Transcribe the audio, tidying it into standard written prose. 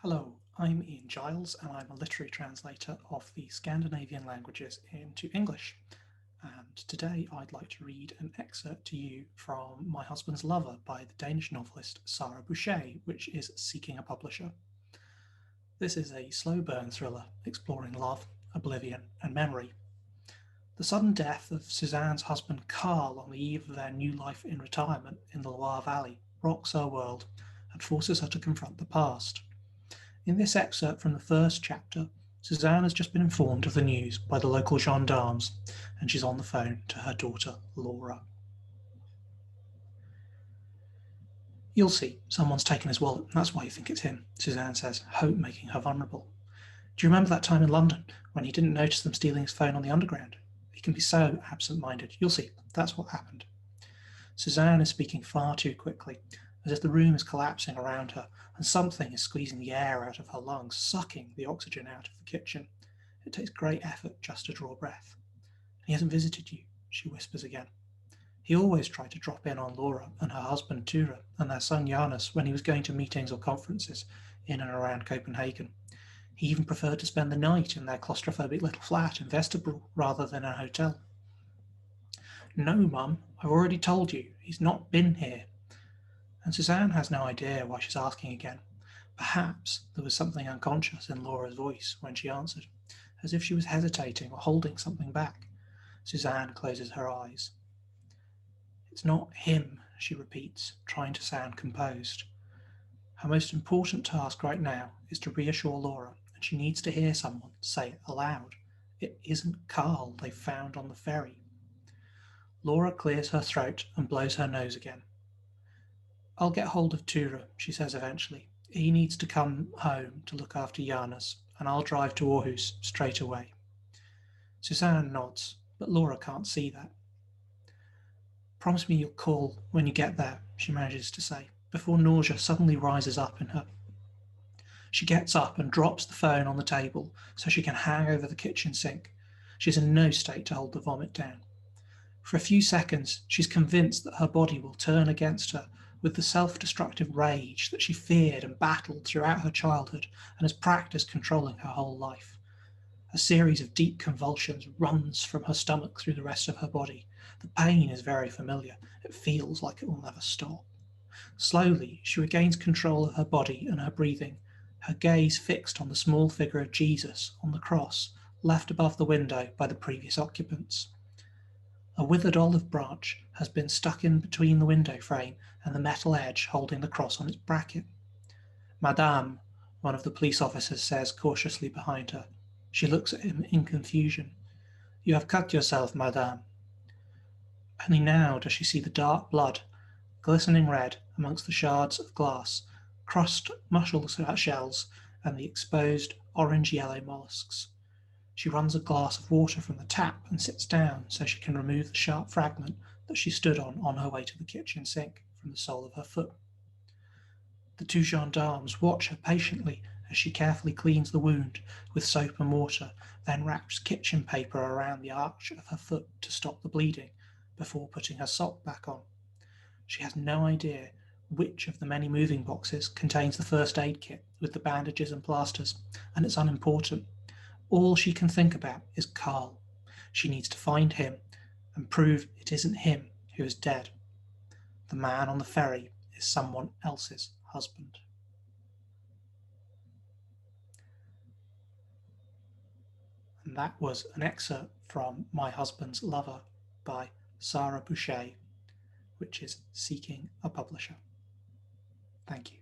Hello, I'm Ian Giles and I'm a literary translator of the Scandinavian languages into English. And today I'd like to read an excerpt to you from My Husband's Lover by the Danish novelist Sara Bouchet, which is seeking a publisher. This is a slow burn thriller exploring love, oblivion, and memory. The sudden death of Susanne's husband Karl on the eve of their new life in retirement in the Loire Valley rocks her world and forces her to confront the past. In this excerpt from the first chapter, Susanne has just been informed of the news by the local gendarmes, and she's on the phone to her daughter, Laura. You'll see, someone's taken his wallet, and that's why you think it's him, Susanne says, hope making her vulnerable. Do you remember that time in London when he didn't notice them stealing his phone on the underground? He can be so absent-minded. You'll see, that's what happened. Susanne is speaking far too quickly, as if the room is collapsing around her and something is squeezing the air out of her lungs, sucking the oxygen out of the kitchen. It takes great effort just to draw breath. He hasn't visited you, she whispers again. He always tried to drop in on Laura and her husband Ture and their son Janus when he was going to meetings or conferences in and around Copenhagen. He even preferred to spend the night in their claustrophobic little flat in Vesterbro rather than a hotel. No, Mum, I've already told you, he's not been here. And Susanne has no idea why she's asking again. Perhaps there was something unconscious in Laura's voice when she answered, as if she was hesitating or holding something back. Susanne closes her eyes. It's not him, she repeats, trying to sound composed. Her most important task right now is to reassure Laura, and she needs to hear someone say it aloud. It isn't Karl they found on the ferry. Laura clears her throat and blows her nose again. I'll get hold of Ture, she says eventually. He needs to come home to look after Janus, and I'll drive to Aarhus straight away. Susanne nods, but Laura can't see that. Promise me you'll call when you get there, she manages to say, before nausea suddenly rises up in her. She gets up and drops the phone on the table so she can hang over the kitchen sink. She's in no state to hold the vomit down. For a few seconds, she's convinced that her body will turn against her with the self-destructive rage that she feared and battled throughout her childhood and has practiced controlling her whole life. A series of deep convulsions runs from her stomach through the rest of her body. The pain is very familiar. It feels like it will never stop. Slowly, she regains control of her body and her breathing, her gaze fixed on the small figure of Jesus on the cross left above the window by the previous occupants. A withered olive branch has been stuck in between the window frame and the metal edge holding the cross on its bracket. Madame, one of the police officers says cautiously behind her. She looks at him in confusion. You have cut yourself, madame. Only now does she see the dark blood, glistening red amongst the shards of glass, crushed mussel shells, and the exposed orange-yellow mollusks. She runs a glass of water from the tap and sits down so she can remove the sharp fragment that she stood on her way to the kitchen sink from the sole of her foot. The two gendarmes watch her patiently as she carefully cleans the wound with soap and water, then wraps kitchen paper around the arch of her foot to stop the bleeding before putting her sock back on. She has no idea which of the many moving boxes contains the first aid kit with the bandages and plasters, and it's unimportant. All she can think about is Karl. She needs to find him and prove it isn't him who is dead. The man on the ferry is someone else's husband. And that was an excerpt from My Husband's Lover by Sara Bouchet, which is seeking a publisher. Thank you.